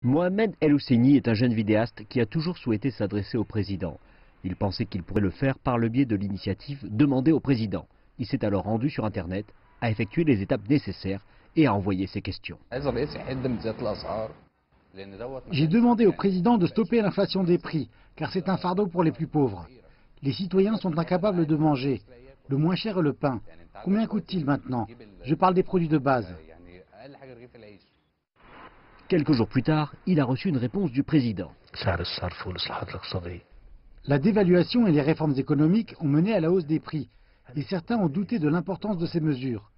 Mohamed El Husseini est un jeune vidéaste qui a toujours souhaité s'adresser au président. Il pensait qu'il pourrait le faire par le biais de l'initiative demandée au président. Il s'est alors rendu sur Internet, a effectué les étapes nécessaires et a envoyé ses questions. J'ai demandé au président de stopper l'inflation des prix, car c'est un fardeau pour les plus pauvres. Les citoyens sont incapables de manger. Le moins cher est le pain. Combien coûte-t-il maintenant? Je parle des produits de base. Quelques jours plus tard, il a reçu une réponse du président. La dévaluation et les réformes économiques ont mené à la hausse des prix, et certains ont douté de l'importance de ces mesures.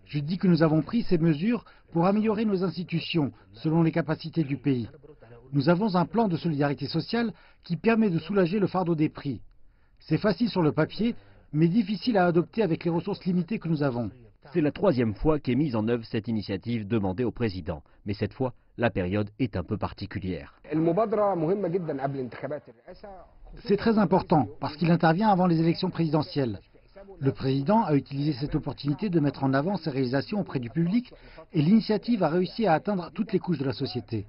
Je dis que nous avons pris ces mesures pour améliorer nos institutions, selon les capacités du pays. Nous avons un plan de solidarité sociale qui permet de soulager le fardeau des prix. C'est facile sur le papier, mais difficile à adopter avec les ressources limitées que nous avons. C'est la troisième fois qu'est mise en œuvre cette initiative demandée au président. Mais cette fois, la période est un peu particulière. C'est très important parce qu'il intervient avant les élections présidentielles. Le président a utilisé cette opportunité de mettre en avant ses réalisations auprès du public et l'initiative a réussi à atteindre toutes les couches de la société.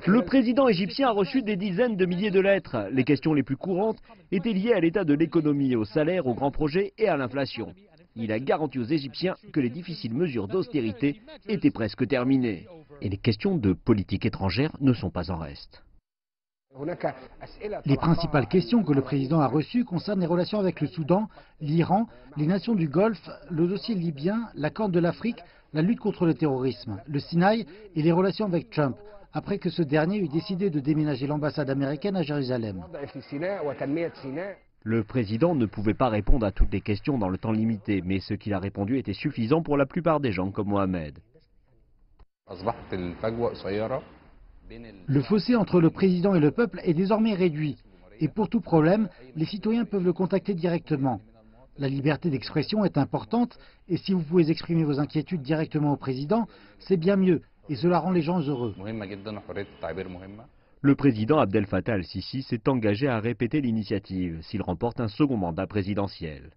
Le président égyptien a reçu des dizaines de milliers de lettres. Les questions les plus courantes étaient liées à l'état de l'économie, aux salaires, aux grands projets et à l'inflation. Il a garanti aux Égyptiens que les difficiles mesures d'austérité étaient presque terminées. Et les questions de politique étrangère ne sont pas en reste. Les principales questions que le président a reçues concernent les relations avec le Soudan, l'Iran, les nations du Golfe, le dossier libyen, la Corne de l'Afrique, la lutte contre le terrorisme, le Sinaï et les relations avec Trump, après que ce dernier eut décidé de déménager l'ambassade américaine à Jérusalem. Le président ne pouvait pas répondre à toutes les questions dans le temps limité, mais ce qu'il a répondu était suffisant pour la plupart des gens comme Mohamed. Le fossé entre le président et le peuple est désormais réduit. Et pour tout problème, les citoyens peuvent le contacter directement. La liberté d'expression est importante et si vous pouvez exprimer vos inquiétudes directement au président, c'est bien mieux et cela rend les gens heureux. Le président Abdel Fattah el-Sisi s'est engagé à répéter l'initiative s'il remporte un second mandat présidentiel.